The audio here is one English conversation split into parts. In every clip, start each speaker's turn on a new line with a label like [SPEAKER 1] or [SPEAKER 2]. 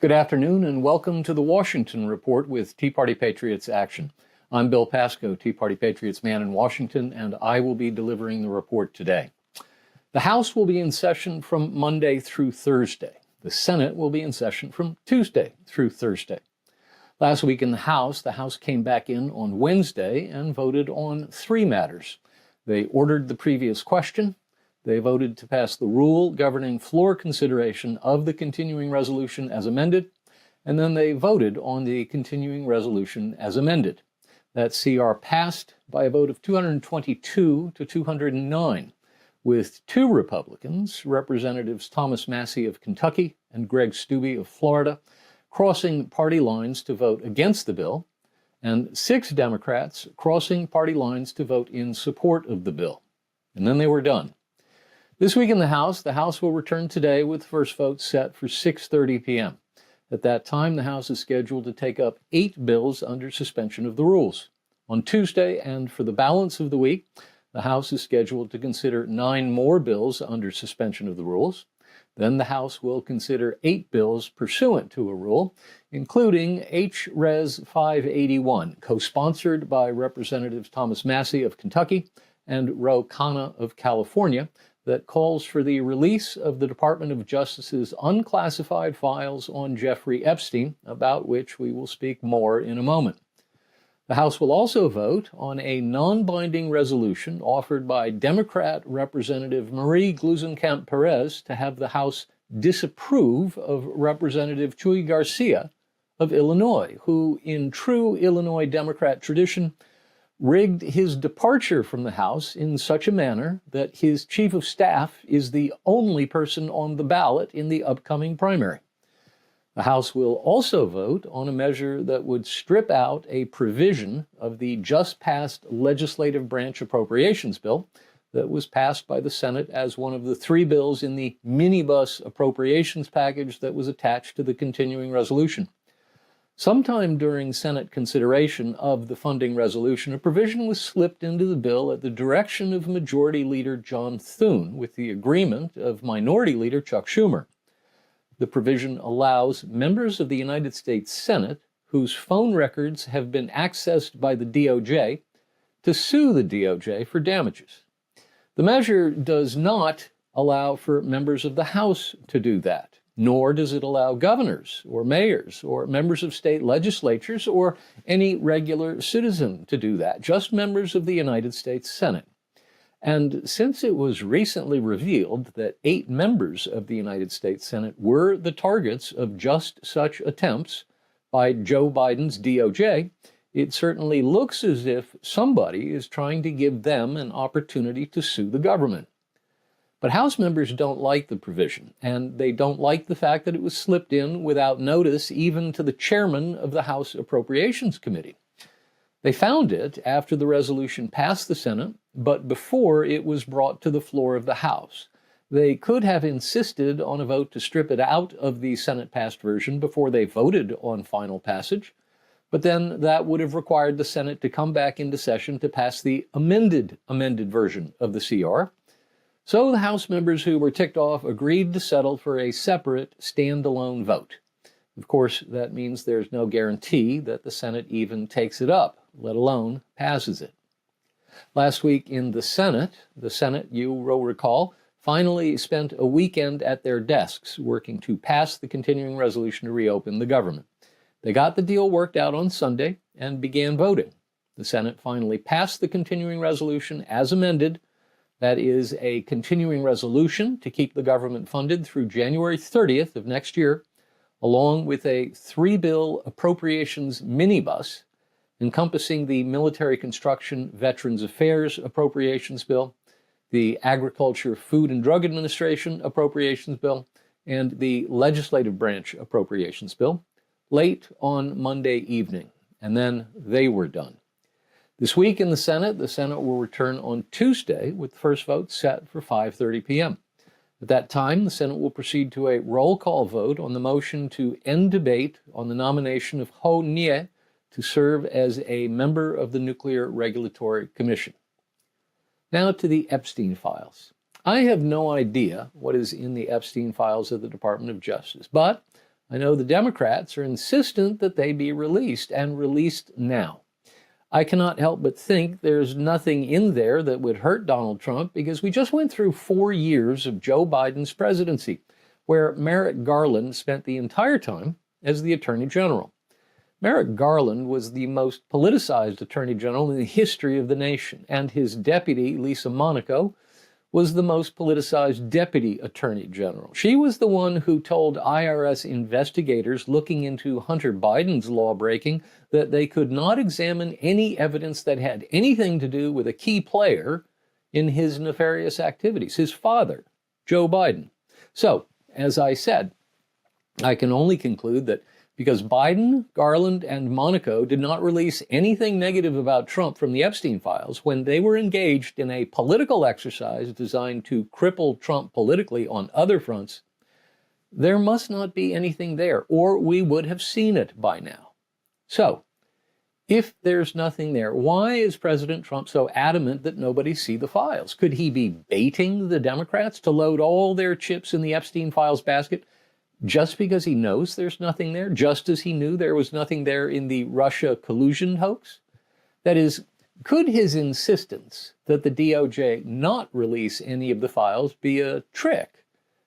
[SPEAKER 1] Good afternoon and welcome to the Washington Report with Tea Party Patriots Action. I'm Bill Pasco, Tea Party Patriots man in Washington, and I will be delivering the report today. The House will be in session from Monday through Thursday. The Senate will be in session from Tuesday through Thursday. Last week in the House came back in on Wednesday and voted on three matters. They ordered the previous question. They voted to pass the rule governing floor consideration of the continuing resolution as amended, and then they voted on the continuing resolution as amended. That CR passed by a vote of 222 to 209, with two Republicans, Representatives Thomas Massie of Kentucky and Greg Steube of Florida, crossing party lines to vote against the bill, and 6 Democrats crossing party lines to vote in support of the bill. And then they were done. This week in the House will return today with the first vote set for 6:30 p.m. At that time, the House is scheduled to take up 8 bills under suspension of the rules. On Tuesday and for the balance of the week, the House is scheduled to consider 9 more bills under suspension of the rules. Then the House will consider 8 bills pursuant to a rule, including H-Res 581, co-sponsored by Representatives Thomas Massie of Kentucky and Ro Khanna of California, that calls for the release of the Department of Justice's unclassified files on Jeffrey Epstein, about which we will speak more in a moment. The House will also vote on a non-binding resolution offered by Democrat Representative Marie Gluesenkamp-Perez to have the House disapprove of Representative Chuy Garcia of Illinois, who, in true Illinois Democrat tradition, rigged his departure from the House in such a manner that his chief of staff is the only person on the ballot in the upcoming primary. The House will also vote on a measure that would strip out a provision of the just-passed legislative branch appropriations bill that was passed by the Senate as one of the 3 bills in the minibus appropriations package that was attached to the continuing resolution. Sometime during Senate consideration of the funding resolution, a provision was slipped into the bill at the direction of Majority Leader John Thune with the agreement of Minority Leader Chuck Schumer. The provision allows members of the United States Senate whose phone records have been accessed by the DOJ to sue the DOJ for damages. The measure does not allow for members of the House to do that, nor does it allow governors or mayors or members of state legislatures or any regular citizen to do that, just members of the United States Senate. And since it was recently revealed that 8 members of the United States Senate were the targets of just such attempts by Joe Biden's DOJ, it certainly looks as if somebody is trying to give them an opportunity to sue the government. But House members don't like the provision, and they don't like the fact that it was slipped in without notice even to the chairman of the House Appropriations Committee. They found it after the resolution passed the Senate, but before it was brought to the floor of the House. They could have insisted on a vote to strip it out of the Senate-passed version before they voted on final passage, but then that would have required the Senate to come back into session to pass the amended version of the CR. So the House members who were ticked off agreed to settle for a separate, standalone vote. Of course, that means there's no guarantee that the Senate even takes it up, let alone passes it. Last week in the Senate, you will recall, finally spent a weekend at their desks working to pass the continuing resolution to reopen the government. They got the deal worked out on Sunday and began voting. The Senate finally passed the continuing resolution as amended. That is a continuing resolution to keep the government funded through January 30th of next year, along with a 3-bill appropriations minibus encompassing the Military Construction Veterans Affairs Appropriations Bill, the Agriculture, Food and Drug Administration Appropriations Bill, and the Legislative Branch Appropriations Bill, late on Monday evening. And then they were done. This week in the Senate will return on Tuesday with the first vote set for 5:30 p.m. At that time, the Senate will proceed to a roll call vote on the motion to end debate on the nomination of Ho Nie to serve as a member of the Nuclear Regulatory Commission. Now to the Epstein files. I have no idea what is in the Epstein files of the Department of Justice, but I know the Democrats are insistent that they be released, and released now. I cannot help but think there's nothing in there that would hurt Donald Trump, because we just went through 4 years of Joe Biden's presidency, where Merrick Garland spent the entire time as the Attorney General. Merrick Garland was the most politicized Attorney General in the history of the nation, and his deputy, Lisa Monaco, was the most politicized Deputy Attorney General. She was the one who told IRS investigators looking into Hunter Biden's lawbreaking that they could not examine any evidence that had anything to do with a key player in his nefarious activities, his father, Joe Biden. So, as I said, I can only conclude that because Biden, Garland, and Monaco did not release anything negative about Trump from the Epstein files when they were engaged in a political exercise designed to cripple Trump politically on other fronts, there must not be anything there, or we would have seen it by now. So, if there's nothing there, why is President Trump so adamant that nobody see the files? Could he be baiting the Democrats to load all their chips in the Epstein files basket just because he knows there's nothing there, just as he knew there was nothing there in the Russia collusion hoax? That is, could his insistence that the DOJ not release any of the files be a trick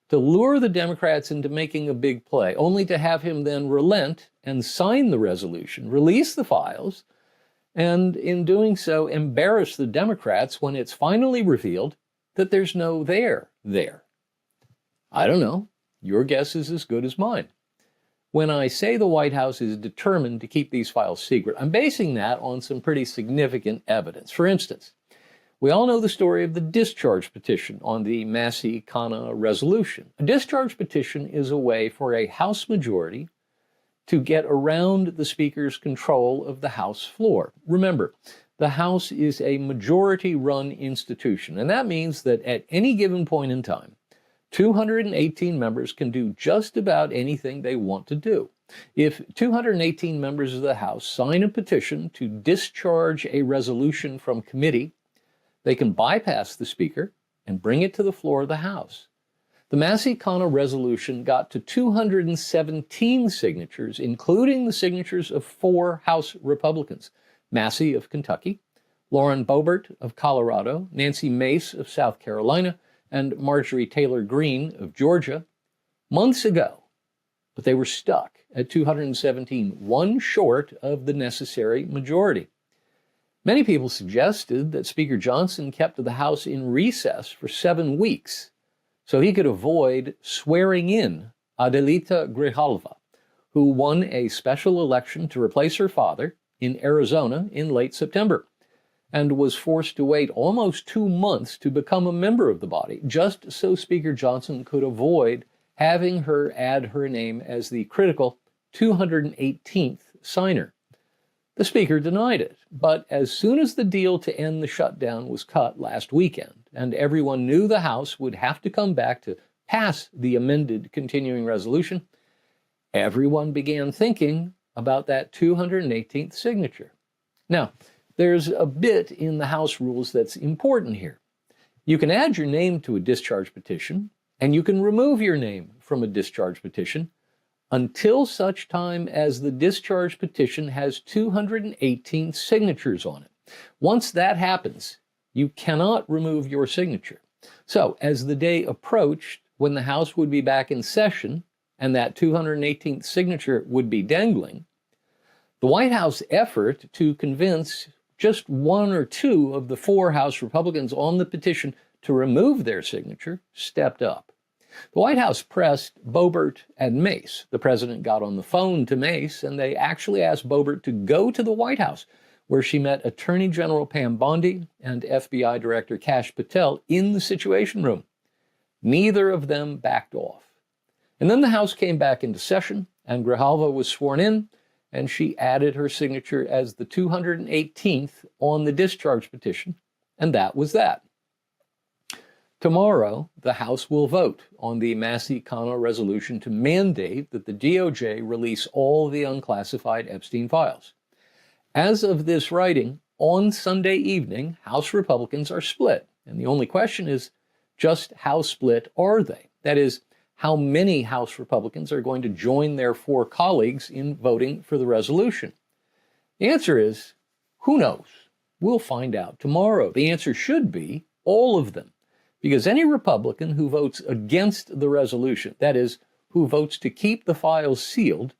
[SPEAKER 1] to lure the Democrats into making a big play, only to have him then relent and sign the resolution, release the files, and in doing so embarrass the Democrats when it's finally revealed that there's no there? I don't know. Your guess is as good as mine. When I say the White House is determined to keep these files secret, I'm basing that on some pretty significant evidence. For instance, we all know the story of the discharge petition on the Massey-Khanna resolution. A discharge petition is a way for a House majority to get around the Speaker's control of the House floor. Remember, the House is a majority-run institution, and that means that at any given point in time, 218 members can do just about anything they want to do. If 218 members of the House sign a petition to discharge a resolution from committee, they can bypass the Speaker and bring it to the floor of the House. The Massey-Khanna resolution got to 217 signatures, including the signatures of 4 House Republicans: Massey of Kentucky, Lauren Boebert of Colorado, Nancy Mace of South Carolina, and Marjorie Taylor Greene of Georgia, months ago. But they were stuck at 217, one short of the necessary majority. Many people suggested that Speaker Johnson kept the House in recess for 7 weeks so he could avoid swearing in Adelita Grijalva, who won a special election to replace her father in Arizona in late September, and was forced to wait almost 2 months to become a member of the body, just so Speaker Johnson could avoid having her add her name as the critical 218th signer. The Speaker denied it, but as soon as the deal to end the shutdown was cut last weekend, and everyone knew the House would have to come back to pass the amended continuing resolution, everyone began thinking about that 218th signature. Now, there's a bit in the House rules that's important here. You can add your name to a discharge petition, and you can remove your name from a discharge petition until such time as the discharge petition has 218 signatures on it. Once that happens, you cannot remove your signature. So, as the day approached when the House would be back in session and that 218th signature would be dangling, the White House effort to convince just 1 or 2 of the 4 House Republicans on the petition to remove their signature stepped up. The White House pressed Boebert and Mace. The president got on the phone to Mace, and they actually asked Boebert to go to the White House, where she met Attorney General Pam Bondi and FBI Director Kash Patel in the Situation Room. Neither of them backed off. And then the House came back into session, and Grijalva was sworn in, and she added her signature as the 218th on the discharge petition, and that was that. Tomorrow, the House will vote on the Massey-Khanna resolution to mandate that the DOJ release all the unclassified Epstein files. As of this writing, on Sunday evening, House Republicans are split, and the only question is, just how split are they? That is, how many House Republicans are going to join their 4 colleagues in voting for the resolution? The answer is, who knows? We'll find out tomorrow. The answer should be all of them, because any Republican who votes against the resolution, that is, who votes to keep the files sealed,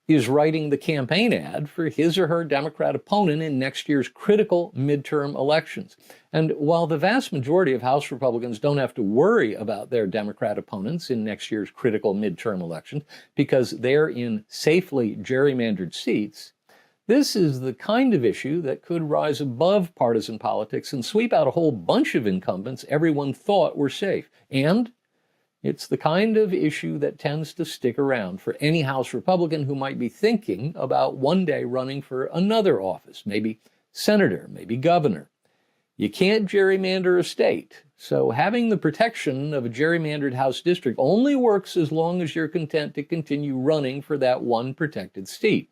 [SPEAKER 1] is writing the campaign ad for his or her Democrat opponent in next year's critical midterm elections. And while the vast majority of House Republicans don't have to worry about their Democrat opponents in next year's critical midterm elections because they're in safely gerrymandered seats, this is the kind of issue that could rise above partisan politics and sweep out a whole bunch of incumbents everyone thought were safe. And it's the kind of issue that tends to stick around for any House Republican who might be thinking about one day running for another office, maybe senator, maybe governor. You can't gerrymander a state, so having the protection of a gerrymandered House district only works as long as you're content to continue running for that one protected seat.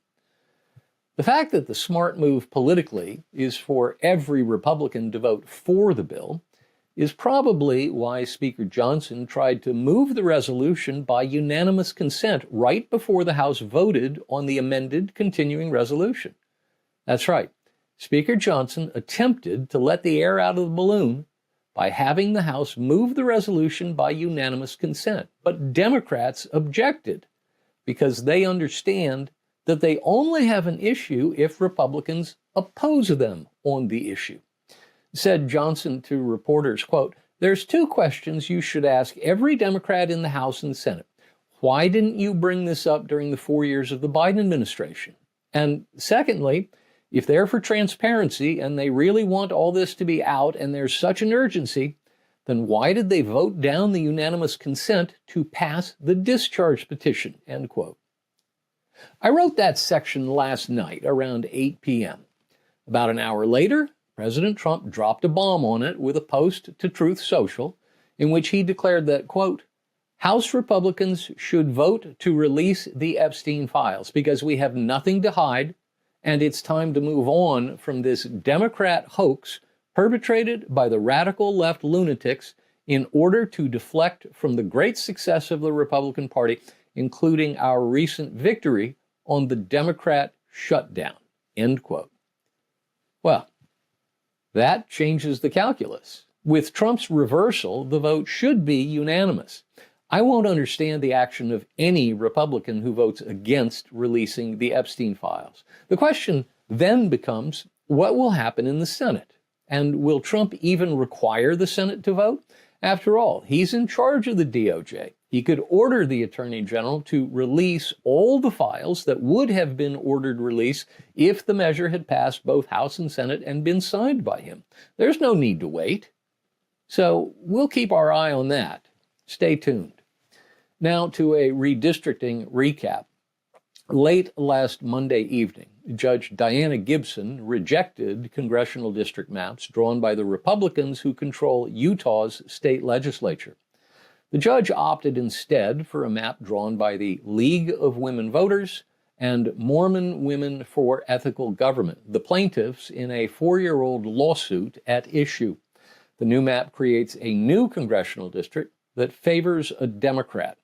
[SPEAKER 1] The fact that the smart move politically is for every Republican to vote for the bill is probably why Speaker Johnson tried to move the resolution by unanimous consent right before the House voted on the amended continuing resolution. That's right. Speaker Johnson attempted to let the air out of the balloon by having the House move the resolution by unanimous consent. But Democrats objected because they understand that they only have an issue if Republicans oppose them on the issue. Said Johnson to reporters, quote, "There's 2 questions you should ask every Democrat in the House and Senate. Why didn't you bring this up during the 4 years of the Biden administration? And secondly, if they're for transparency and they really want all this to be out and there's such an urgency, then why did they vote down the unanimous consent to pass the discharge petition?" End quote. I wrote that section last night around 8 p.m. About an hour later, President Trump dropped a bomb on it with a post to Truth Social in which he declared that, quote, "House Republicans should vote to release the Epstein files because we have nothing to hide and it's time to move on from this Democrat hoax perpetrated by the radical left lunatics in order to deflect from the great success of the Republican Party, including our recent victory on the Democrat shutdown," end quote. Well, that changes the calculus. With Trump's reversal, the vote should be unanimous. I won't understand the action of any Republican who votes against releasing the Epstein files. The question then becomes, what will happen in the Senate? And will Trump even require the Senate to vote? After all, he's in charge of the DOJ. He could order the Attorney General to release all the files that would have been ordered released if the measure had passed both House and Senate and been signed by him. There's no need to wait. So we'll keep our eye on that. Stay tuned. Now to a redistricting recap. Late last Monday evening, Judge Diana Gibson rejected congressional district maps drawn by the Republicans who control Utah's state legislature. The judge opted instead for a map drawn by the League of Women Voters and Mormon Women for Ethical Government, the plaintiffs in a 4-year-old lawsuit at issue. The new map creates a new congressional district that favors a Democrat.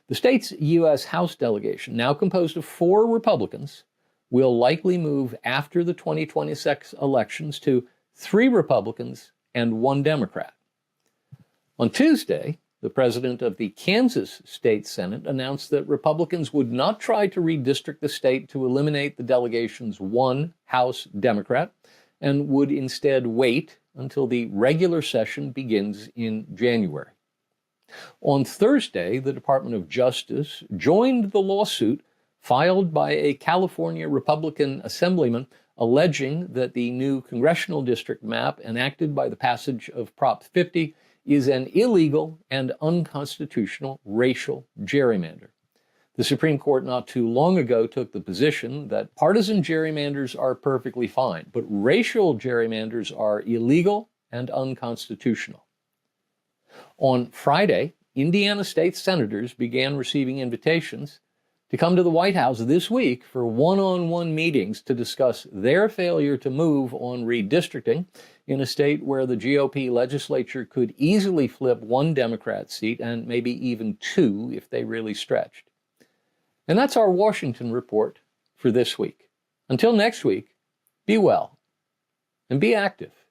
[SPEAKER 1] The state's U.S. House delegation, now composed of 4 Republicans, will likely move after the 2026 elections to 3 Republicans and 1 Democrat. On Tuesday, the president of the Kansas State Senate announced that Republicans would not try to redistrict the state to eliminate the delegation's 1 House Democrat and would instead wait until the regular session begins in January. On Thursday, the Department of Justice joined the lawsuit filed by a California Republican assemblyman alleging that the new congressional district map enacted by the passage of Prop 50 is an illegal and unconstitutional racial gerrymander. The Supreme Court not too long ago took the position that partisan gerrymanders are perfectly fine, but racial gerrymanders are illegal and unconstitutional. On Friday, Indiana state senators began receiving invitations to come to the White House this week for one-on-one meetings to discuss their failure to move on redistricting in a state where the GOP legislature could easily flip one Democrat seat and maybe even two if they really stretched. And that's our Washington report for this week. Until next week, be well and be active.